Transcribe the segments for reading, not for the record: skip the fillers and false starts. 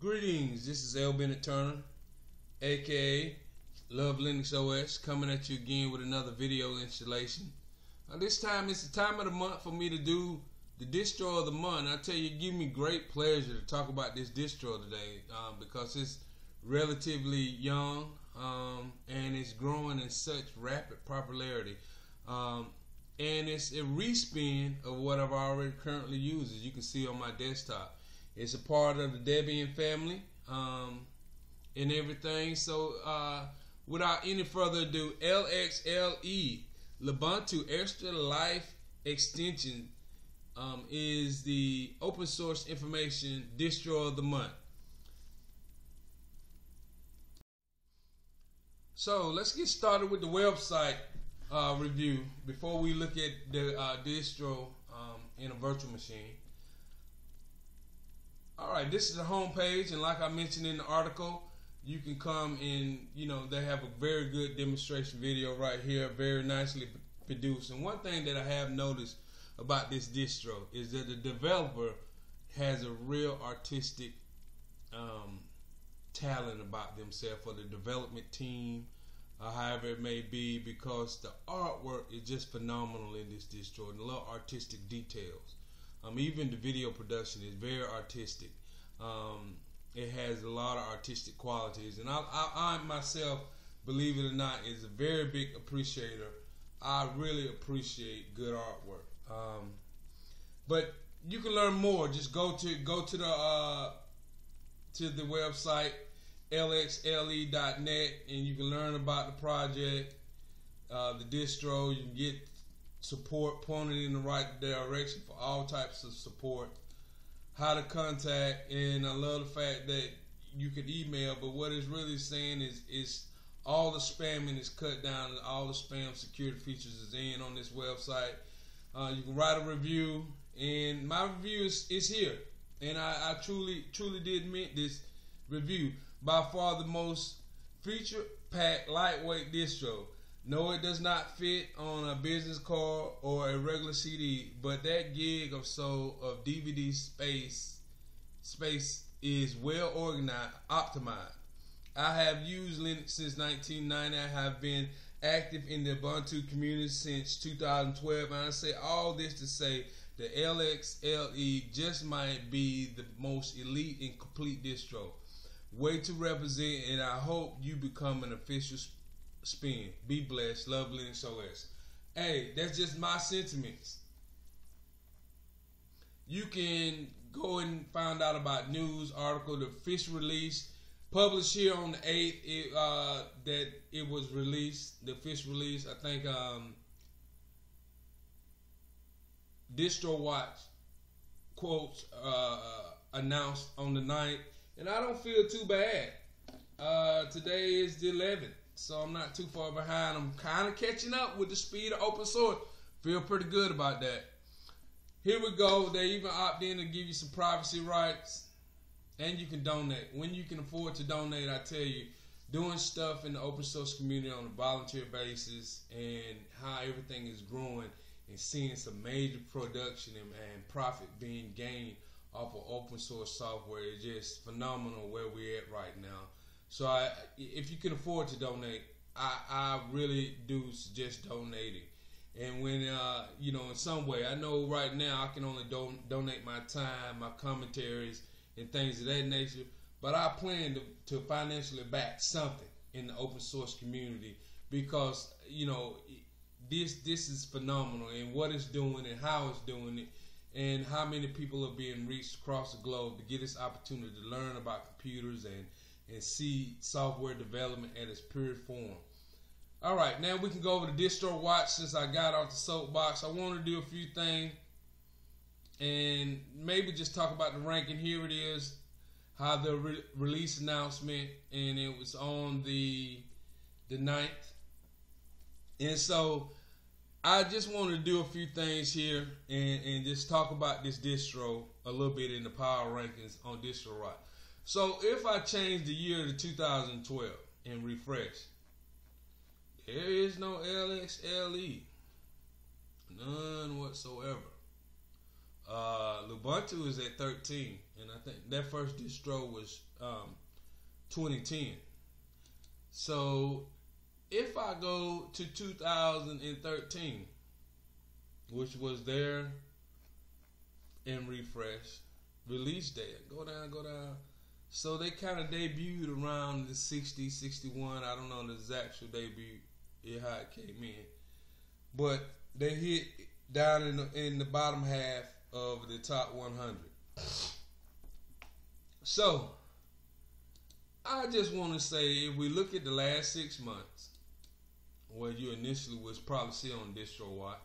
Greetings, this is L. Bennett Turner, aka Love Linux OS, coming at you again with another video installation. This time it's the time of the month for me to do the distro of the month. I tell you, it gives me great pleasure to talk about this distro today because it's relatively young and it's growing in such rapid popularity. And it's a respin of what I've already currently used, as you can see on my desktop. It's a part of the Debian family and everything. So without any further ado, LXLE, Ubuntu Extra Life Extension, is the open source information distro of the month. So let's get started with the website review before we look at the distro in a virtual machine. Alright, this is the home page, and like I mentioned in the article, you can come and, they have a very good demonstration video right here, very nicely produced. And one thing that I have noticed about this distro is that the developer has a real artistic talent about themselves, for the development team, however it may be, because the artwork is just phenomenal in this distro, and a lot of artistic details. Even the video production is very artistic. It has a lot of artistic qualities, and I myself, believe it or not, is a very big appreciator. I really appreciate good artwork. But you can learn more. Just go to the website LXLE.net, and you can learn about the project, the distro. You can get support pointed in the right direction for all types of support, how to contact, and I love the fact that you can email, but what it's really saying is all the spamming is cut down, and all the spam security features is in on this website. You can write a review, and my review is here, and I truly did mint this review. By far the most feature-packed, lightweight distro. No, it does not fit on a business card or a regular CD, but that gig or so of DVD space is well organized, optimized. I have used Linux since 1990. I have been active in the Ubuntu community since 2012, and I say all this to say the LXLE just might be the most elite and complete distro. Way to represent, and I hope you become an official spin. Be blessed. Love Linux OS. Hey, that's just my sentiments. You can go and find out about news article, the official release, published here on the 8th, that it was released, the official release. I think Distro Watch quotes announced on the 9th, and I don't feel too bad. Today is the 11th. So I'm not too far behind. I'm kind of catching up with the speed of open source. Feel pretty good about that. Here we go. They even opt in to give you some privacy rights, and you can donate when you can afford to donate. I tell you, doing stuff in the open source community on a volunteer basis, and how everything is growing, and seeing some major production and profit being gained off of open source software is just phenomenal where we're at right now. So if you can afford to donate, I really do suggest donating. And when, in some way, I know right now I can only donate my time, my commentaries, and things of that nature, but I plan to financially back something in the open source community, because, this is phenomenal, and what it's doing and how it's doing it, and how many people are being reached across the globe to get this opportunity to learn about computers and see software development at its pure form. Alright, now we can go over to Distro Watch. Since I got off the soapbox, I want to do a few things and maybe just talk about the ranking. Here it is, how the release announcement, and it was on the 9th. And so I just want to do a few things here and just talk about this distro a little bit in the power rankings on Distro Watch. So if I change the year to 2012 and refresh, there is no LXLE, none whatsoever. Ubuntu is at 13, and I think that first distro was 2010. So if I go to 2013, which was there, and refresh, release date, go down. So they kind of debuted around the 60, 61. I don't know the actual debut, how it came in, but they hit down in the bottom half of the top 100. So I just want to say, if we look at the last 6 months, where you initially was probably still on Distro Watch,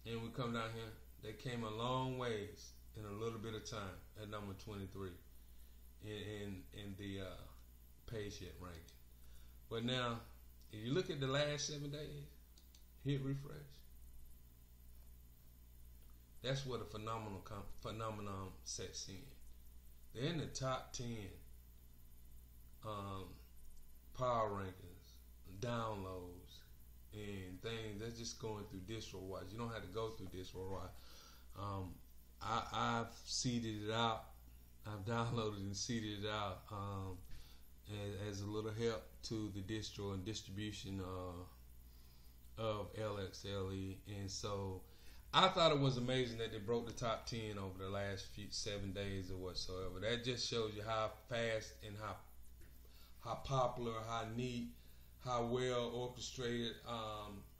and we come down here, they came a long ways in a little bit of time at number 23 in the page hit ranking. But now, if you look at the last 7 days, hit refresh. That's what a phenomenon sets in. They're in the top 10 power rankings, downloads, and things. That's just going through Distro Watch. You don't have to go through Distro Watch. I've seeded it out. I've downloaded and seeded it out as a little help to the distro and distribution of LXLE. And so I thought it was amazing that they broke the top 10 over the last 7 days or whatsoever. That just shows you how fast and how popular, how neat, how well orchestrated,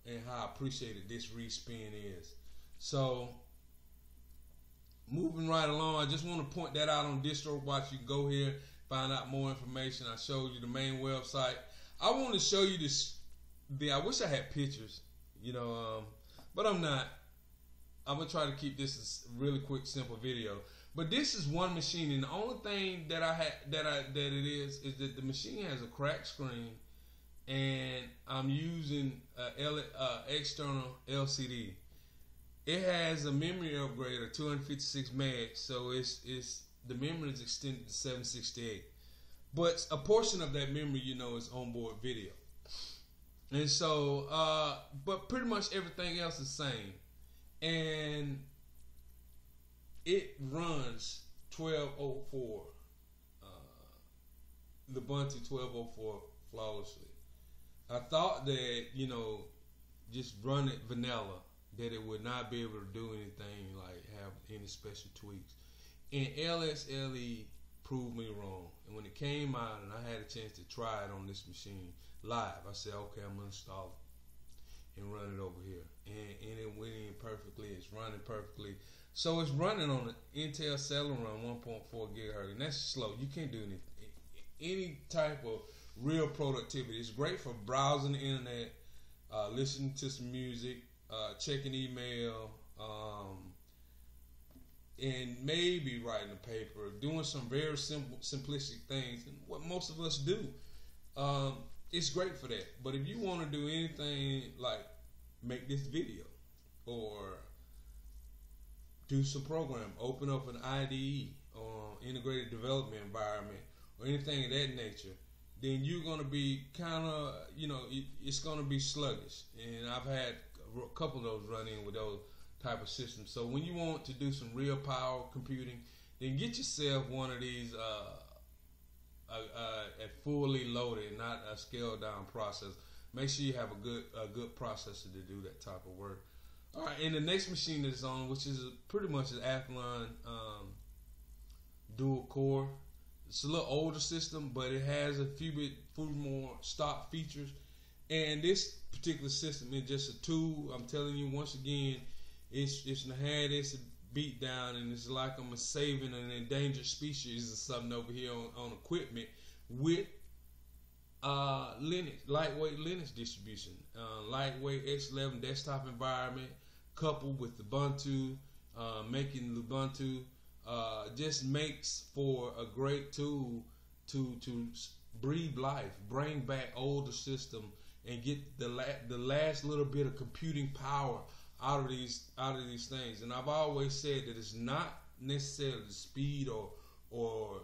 and how appreciated this respin is. So moving right along, I just want to point that out on Distro Watch. You can go here, find out more information. I showed you the main website. I want to show you this. I wish I had pictures, but I'm not. I'm gonna try to keep this a really quick, simple video. But this is one machine, and the only thing that it is that the machine has a cracked screen, and I'm using external LCD. It has a memory upgrade of 256 megs, so it's the memory is extended to 768. But a portion of that memory, is onboard video. And so, but pretty much everything else is the same. And it runs 1204, the Ubuntu 1204 flawlessly. I thought that, just run it vanilla, that it would not be able to do anything like have any special tweaks. And LXLE proved me wrong. And when it came out and I had a chance to try it on this machine live, I said, okay, I'm gonna install it and run it over here. And it went in perfectly. It's running perfectly. So it's running on an Intel Celeron 1.4 gigahertz, and that's slow. You can't do any type of real productivity. It's great for browsing the internet, listening to some music, checking email, and maybe writing a paper, doing some very simple, simplistic things, and what most of us do. It's great for that. But if you want to do anything like make this video or do some program, open up an IDE or integrated development environment or anything of that nature, then you're going to be kind of, it's going to be sluggish. And I've had a couple of those run in with those type of systems. So when you want to do some real power computing, then get yourself one of these a fully loaded, not a scaled down process. Make sure you have a good processor to do that type of work. All right, and the next machine that's on, which is pretty much an Athlon dual core. It's a little older system, but it has a few more stock features. And this particular system is just a tool. I'm telling you once again, it's had its beat down, and it's like I'm saving an endangered species or something over here on equipment with Linux, lightweight Linux distribution, lightweight X11 desktop environment, coupled with Ubuntu, making Ubuntu just makes for a great tool to breathe life, bring back older system, and get the last little bit of computing power out of these things. And I've always said that it's not necessarily the speed or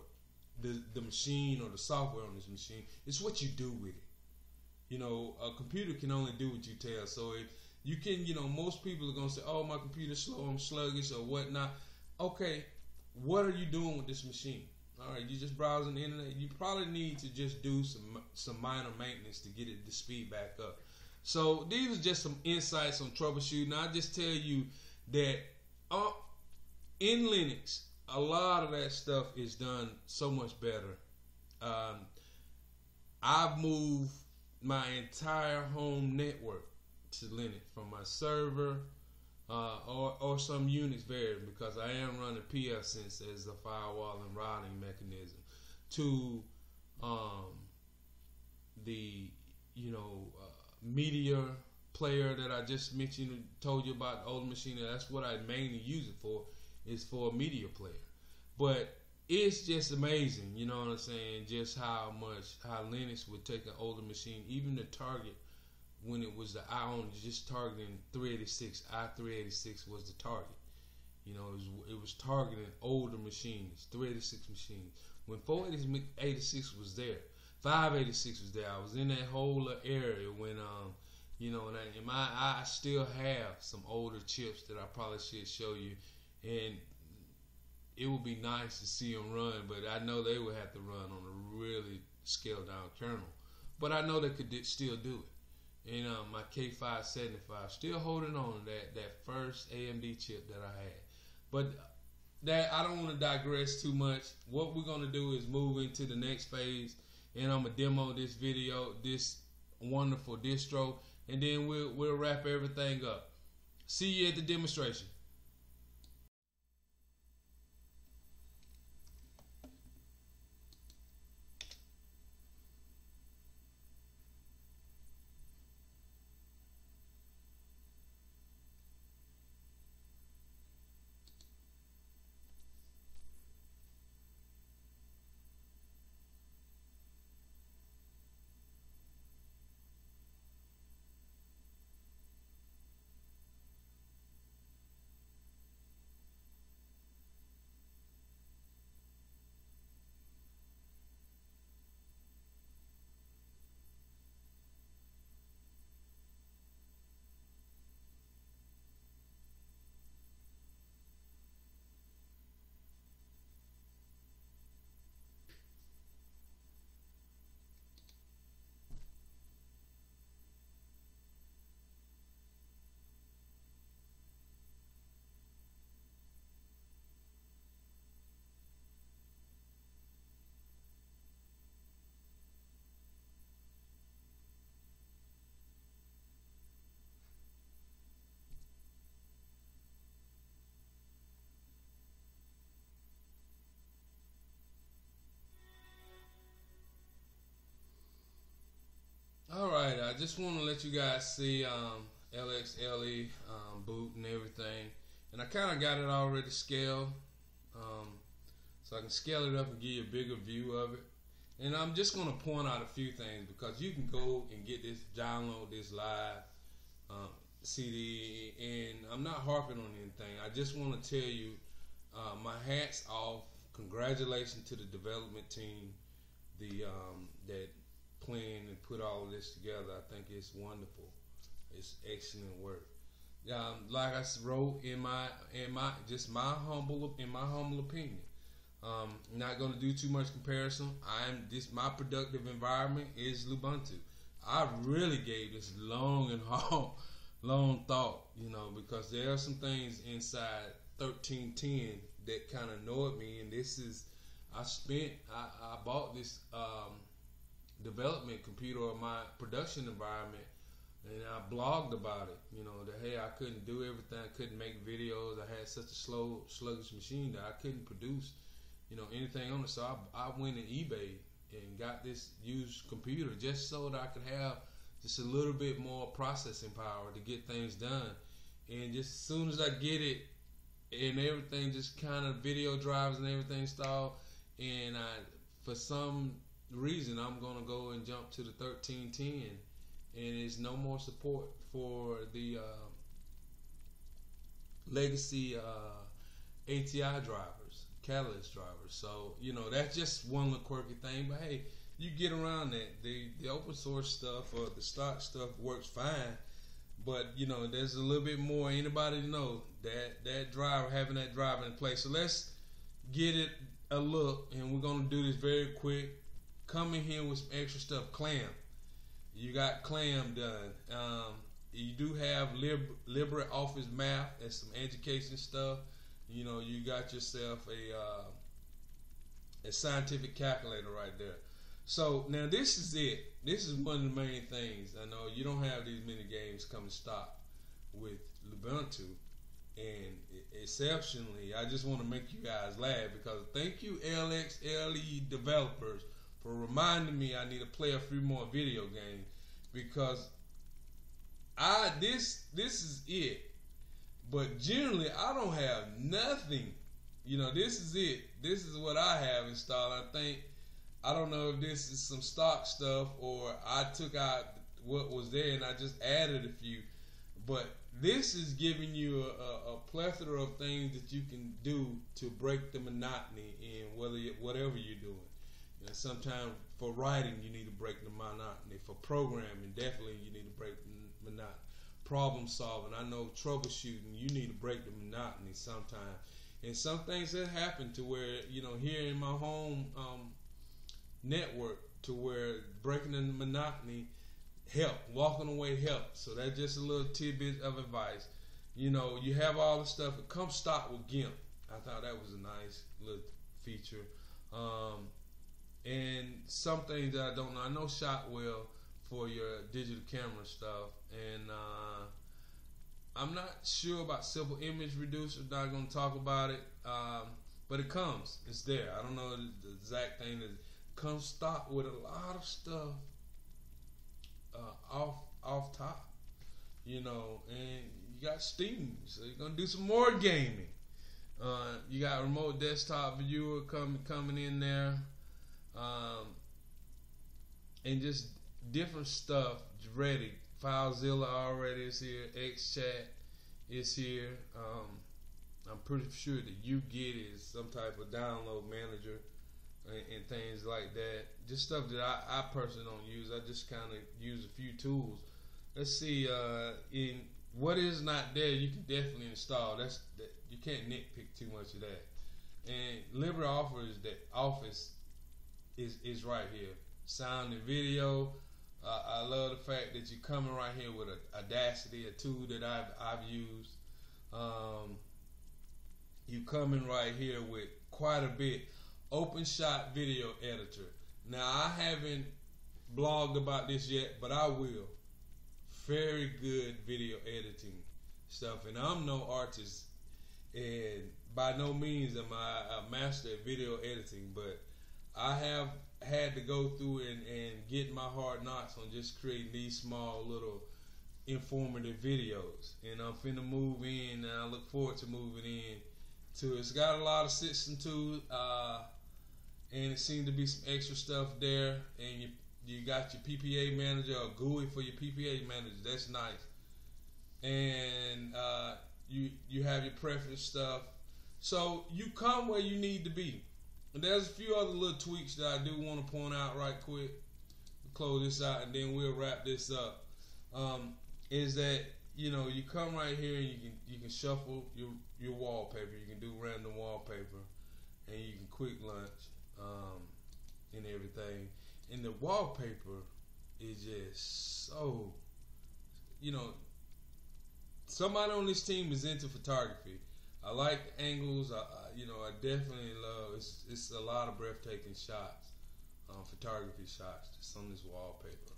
the machine or the software on this machine. It's what you do with it. A computer can only do what you tell. So if You can, most people are gonna say, "Oh, my computer's slow, I'm sluggish, or whatnot." Okay, what are you doing with this machine? All right, you just browsing the internet. You probably need to just do some minor maintenance to get it the speed back up. So these are just some insights on troubleshooting. I just tell you that in Linux, a lot of that stuff is done so much better. I've moved my entire home network to Linux from my server or some Unix variant, because I am running pfSense as a firewall and routing mechanism, to the media player that I just mentioned, told you about, the older machine. That's what I mainly use it for, is for a media player. But it's just amazing, you know what I'm saying, just how Linux would take an older machine, even the target. When it was the just targeting 386, i386 was the target. It was targeting older machines, 386 machines. When 486 was there, 586 was there. I was in that whole area when, I still have some older chips that I probably should show you, and it would be nice to see them run, but I know they would have to run on a really scaled down kernel. But I know they could still do it. And my K575, still holding on to that first AMD chip that I had. But that, I don't want to digress too much. What we're going to do is move into the next phase, and I'm going to demo this wonderful distro, and then we'll wrap everything up. See you at the demonstration. Alright, I just want to let you guys see LXLE boot and everything. And I kind of got it already scaled, so I can scale it up and give you a bigger view of it. And I'm just going to point out a few things, because you can go and get this, download this live CD, and I'm not harping on anything. I just want to tell you, my hat's off. Congratulations to the development team, that planned and put all of this together. I think it's wonderful. It's excellent work. Like I wrote in my humble opinion. Not going to do too much comparison. My productive environment is Ubuntu. I really gave this long and hard, long thought, because there are some things inside 1310 that kind of annoyed me, and this is, I bought this development computer or my production environment, and I blogged about it, that hey, I couldn't do everything, I couldn't make videos, I had such a sluggish machine that I couldn't produce anything on it. So I went in eBay and got this used computer just so that I could have just a little bit more processing power to get things done. And just as soon as I get it and everything, just kind of video drives and everything installed, and for some reason I'm gonna go and jump to the 1310, and there's no more support for the legacy ATI drivers, Catalyst drivers. So that's just one little quirky thing, but hey, you get around that. The open source stuff or the stock stuff works fine. But you know, there's a little bit more. Anybody know that driver, having that driver in place. So let's get it a look, and we're gonna do this very quick. Come in here with some extra stuff. Clam, you got clam done. You do have LibreOffice Math and some education stuff. You know, you got yourself a scientific calculator right there. So now this is it. This is one of the main things. I know you don't have these many games coming stock with Ubuntu, and exceptionally, I just want to make you guys laugh because thank you LXLE developers for reminding me I need to play a few more video games, because this is it. But generally, I don't have nothing. You know, this is it. This is what I have installed. I don't know if this is some stock stuff or I took out what was there and I just added a few. But this is giving you a plethora of things that you can do to break the monotony in whatever you're doing. You know, sometimes for writing you need to break the monotony. For programming, definitely you need to break the monotony. Problem solving, I know troubleshooting, you need to break the monotony sometimes. And some things that happen to where, you know, here in my home network, to where breaking the monotony help, walking away help. So that's just a little tidbit of advice. You know, you have all the stuff that comes stock with GIMP. I thought that was a nice little feature. And some things that I don't know. I know Shotwell for your digital camera stuff, and I'm not sure about Simple Image Reducer. Not going to talk about it, but it comes. It's there. I don't know the exact thing that comes stock with a lot of stuff off top, you know. And you got Steam, so you're gonna do some more gaming. You got remote desktop viewer coming in there, and just different stuff ready. FileZilla already is here. XChat is here. I'm pretty sure that UGet is some type of download manager and things like that. Just stuff that I personally don't use. I just kind of use a few tools. Let's see. In what is not there, you can definitely install. You can't nitpick too much of that. And LibreOffice is right here. Sound and video. I love the fact that you're coming right here with Audacity, a tool that I've used. You coming right here with quite a bit. OpenShot video editor. Now I haven't blogged about this yet, but I will. Very good video editing stuff, and I'm no artist, and by no means am I a master at video editing, but I have had to go through and get my hard knocks on just creating these small little informative videos, and I'm finna move in, and I look forward to moving in to. It's got a lot of system tools, and it seemed to be some extra stuff there, and you got your PPA manager or GUI for your PPA manager. That's nice. And you have your preference stuff. So you come where you need to be. And there's a few other little tweaks that I do want to point out right quick. We'll close this out and then we'll wrap this up. Is that, you know, you come right here and you can shuffle your wallpaper. You can do random wallpaper, and you can quick launch and everything. And the wallpaper is just so, you know, somebody on this team is into photography. I like angles. I definitely love. It's a lot of breathtaking shots, photography shots just on this wallpaper.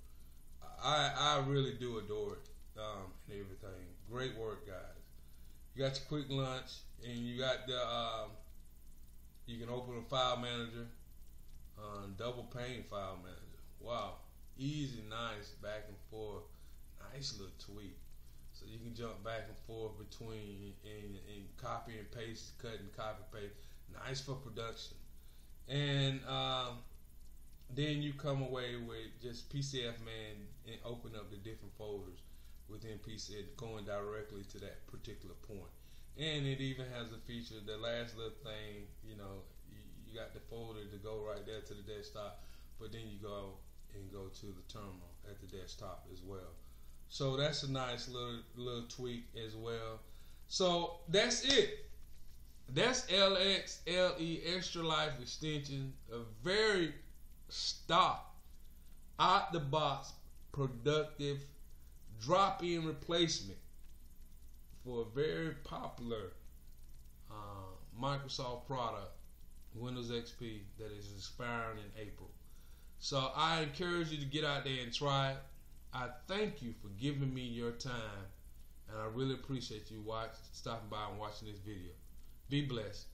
I really do adore it and everything. Great work, guys. You got your quick launch, and you got the. You can open a file manager. Double pane file manager. Wow, easy, nice, back and forth, nice little tweak. So you can jump back and forth between and copy and paste, cut and copy paste. Nice for production. And then you come away with just PCF Man and open up the different folders within PCF, going directly to that particular point. And it even has a feature, the last little thing, you know. You got the folder to go right there to the desktop, but then you go to the terminal at the desktop as well. So that's a nice little tweak as well. So that's it. That's LXLE Extra Life Extension. A very stock, out the box, productive drop-in replacement for a very popular Microsoft product, Windows XP, that is expiring in April. So I encourage you to get out there and try it. I thank you for giving me your time, and I really appreciate you stopping by and watching this video. Be blessed.